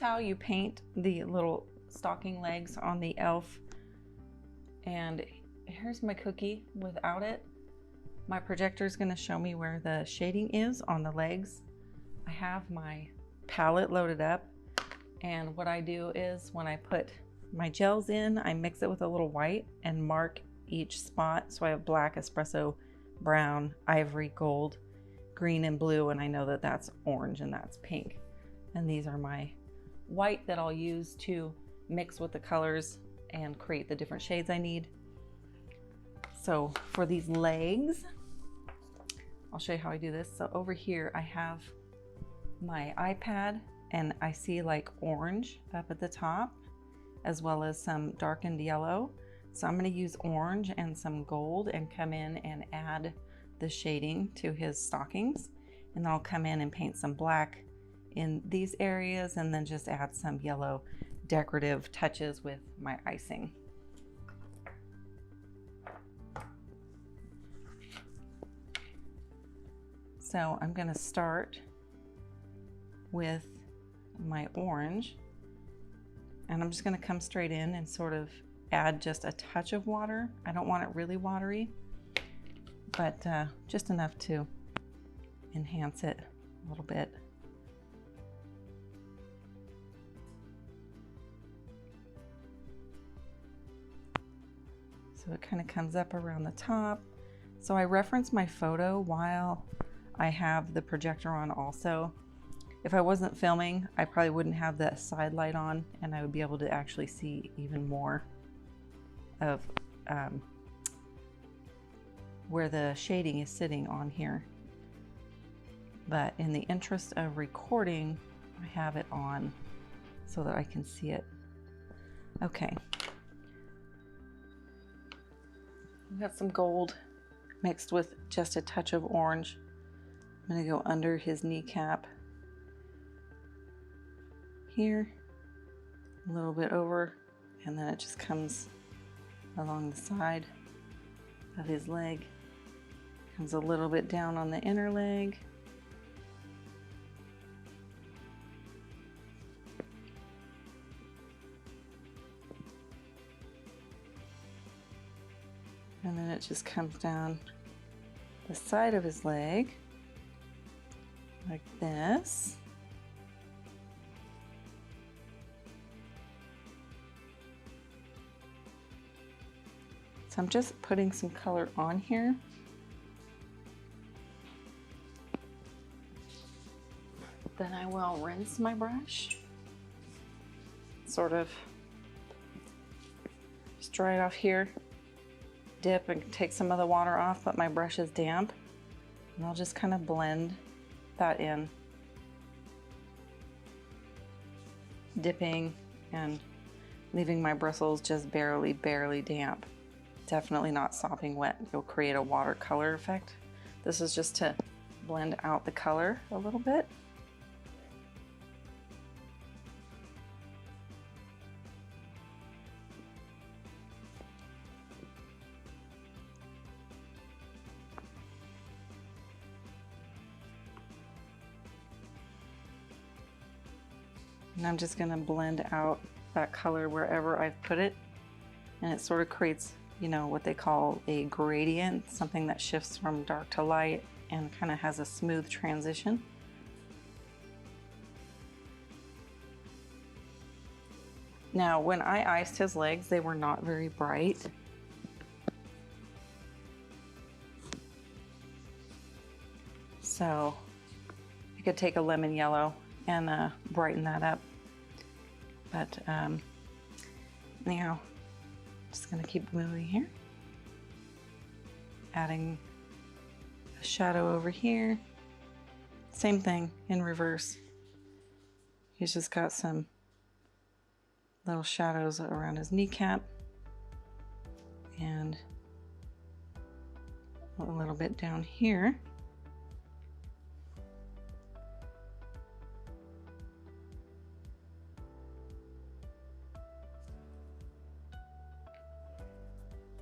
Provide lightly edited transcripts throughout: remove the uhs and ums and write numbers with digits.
How you paint the little stocking legs on the elf. And here's my cookie without it. My projector is going to show me where the shading is on the legs. I have my palette loaded up, and what I do is when I put my gels in, I mix it with a little white and mark each spot. So I have black, espresso, brown, ivory, gold, green, and blue, and I know that that's orange and that's pink. And these are my white that I'll use to mix with the colors and create the different shades I need. So for these legs, I'll show you how I do this. So over here I have my iPad, and I see like orange up at the top, as well as some darkened yellow. So I'm going to use orange and some gold and come in and add the shading to his stockings. And then I'll come in and paint some black in these areas, and then just add some yellow decorative touches with my icing. So I'm going to start with my orange, and I'm just going to come straight in and sort of add just a touch of water. I don't want it really watery, but just enough to enhance it a little bit. So it kind of comes up around the top. So I reference my photo while I have the projector on also. If I wasn't filming, I probably wouldn't have that side light on, and I would be able to actually see even more of where the shading is sitting on here. But in the interest of recording, I have it on so that I can see it. Okay. I've got some gold mixed with just a touch of orange. I'm going to go under his kneecap here, a little bit over, and then it just comes along the side of his leg, comes a little bit down on the inner leg, and then it just comes down the side of his leg like this. So I'm just putting some color on here. Then I will rinse my brush, sort of just dry it off here, dip and take some of the water off, but my brush is damp, and I'll just kind of blend that in, dipping and leaving my bristles just barely damp. Definitely not sopping wet. You'll create a watercolor effect. This is just to blend out the color a little bit. And I'm just going to blend out that color wherever I've put it, and it sort of creates, you know, what they call a gradient, something that shifts from dark to light and kind of has a smooth transition. Now, when I iced his legs, they were not very bright. So I could take a lemon yellow and brighten that up. But anyhow, just gonna keep moving here. Adding a shadow over here. Same thing in reverse. He's just got some little shadows around his kneecap and a little bit down here.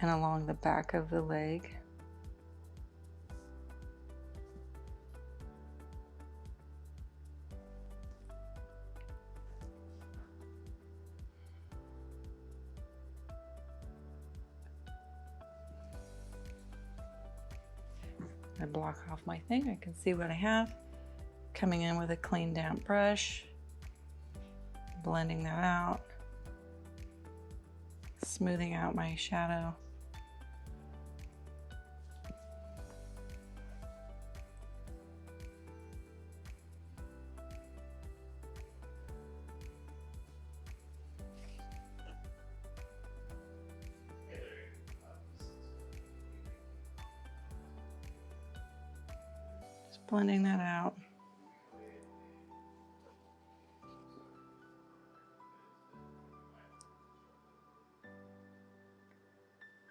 And along the back of the leg. I block off my thing, I can see what I have. Coming in with a clean damp brush, blending that out, smoothing out my shadow. Just blending that out.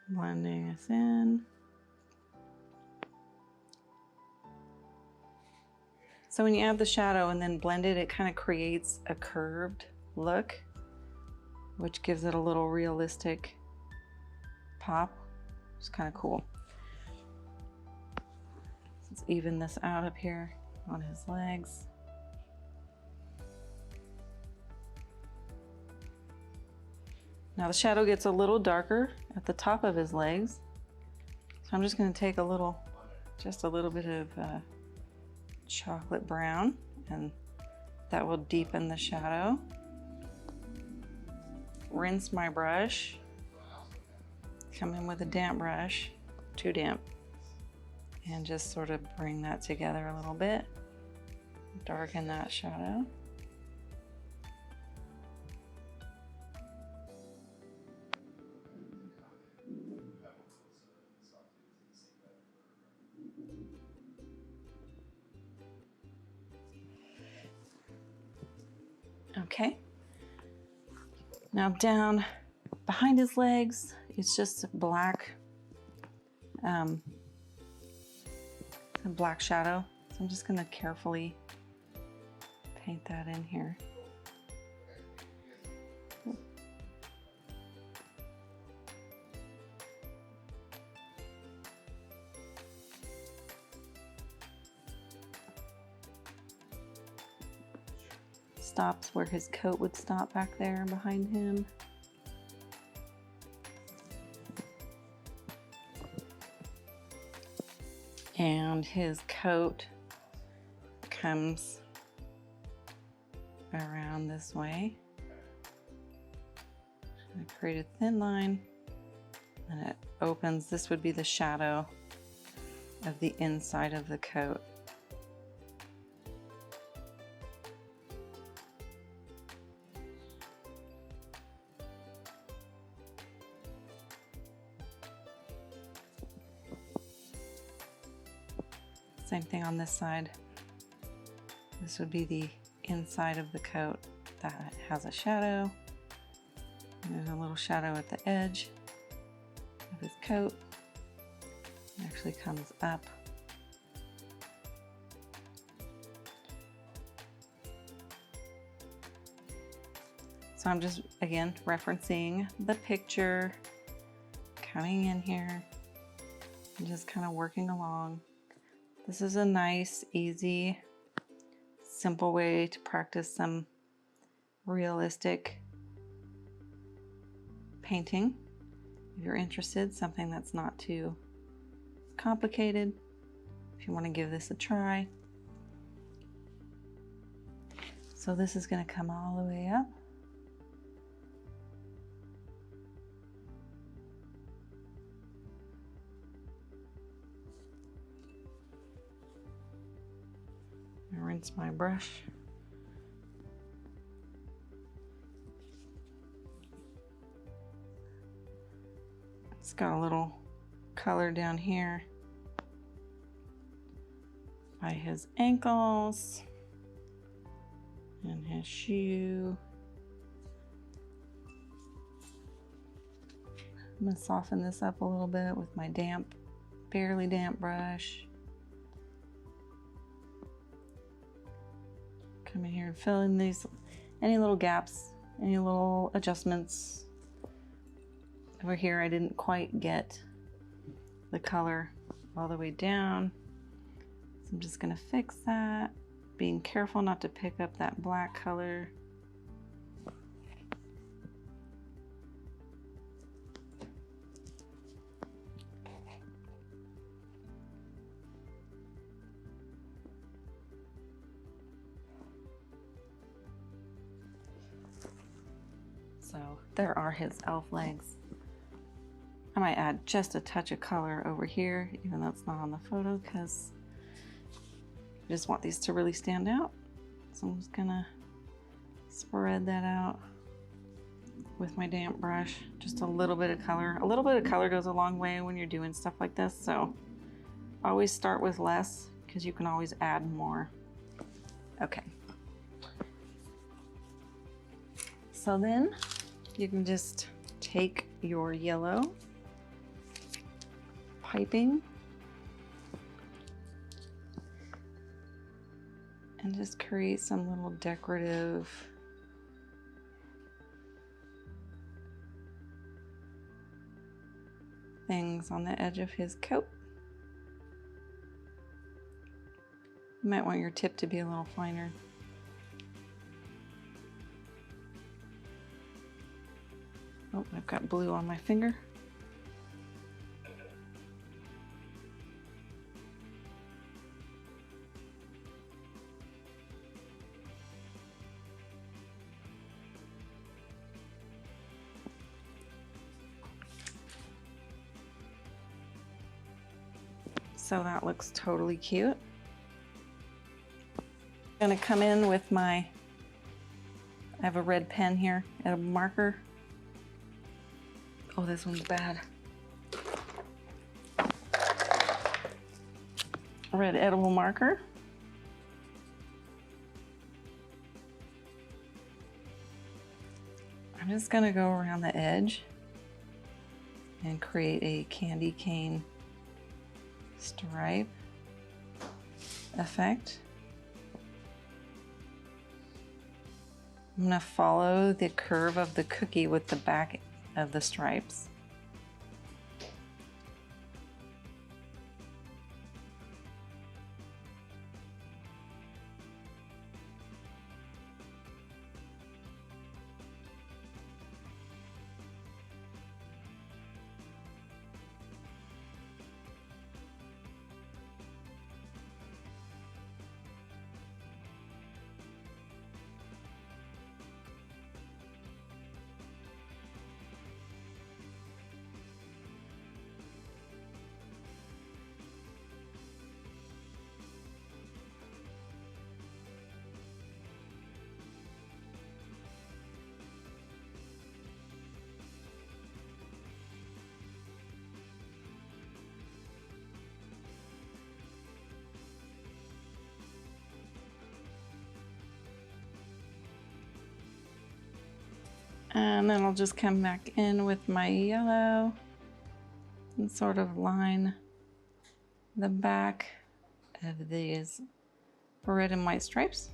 Blending this in. So when you add the shadow and then blend it, it kind of creates a curved look, which gives it a little realistic pop. It's kind of cool. Let's even this out up here on his legs. Now the shadow gets a little darker at the top of his legs. So I'm just going to take just a little bit of chocolate brown, and that will deepen the shadow. Rinse my brush. Come in with a damp brush, too damp, and just sort of bring that together a little bit. Darken that shadow. Okay, now down behind his legs, it's just black, a black shadow. So I'm just gonna carefully paint that in here. Stops where his coat would stop back there behind him. And his coat comes around this way. I create a thin line and it opens. This would be the shadow of the inside of the coat. Same thing on this side. This would be the inside of the coat that has a shadow. There's a little shadow at the edge of his coat. It actually comes up. So I'm just, again, referencing the picture, coming in here, and just kind of working along. This is a nice, easy, simple way to practice some realistic painting. If you're interested, something that's not too complicated, if you want to give this a try. So this is going to come all the way up. Rinse my brush. It's got a little color down here by his ankles and his shoe. I'm going to soften this up a little bit with my damp, fairly damp brush. Come in here and fill in these, any little gaps, any little adjustments. Over here I didn't quite get the color all the way down, so I'm just going to fix that, being careful not to pick up that black color. So there are his elf legs. I might add just a touch of color over here, even though it's not on the photo, because I just want these to really stand out. So I'm just gonna spread that out with my damp brush. Just a little bit of color. A little bit of color goes a long way when you're doing stuff like this, so always start with less because you can always add more. Okay. So then you can just take your yellow piping and just create some little decorative things on the edge of his coat. You might want your tip to be a little finer. Oh, I've got blue on my finger. So that looks totally cute. I'm gonna come in with I have a red pen here and a marker. Oh, this one's bad. Red edible marker. I'm just gonna go around the edge and create a candy cane stripe effect. I'm gonna follow the curve of the cookie with the back of the stripes. And then I'll just come back in with my yellow and sort of line the back of these red and white stripes.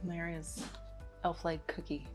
And there is elf leg cookie.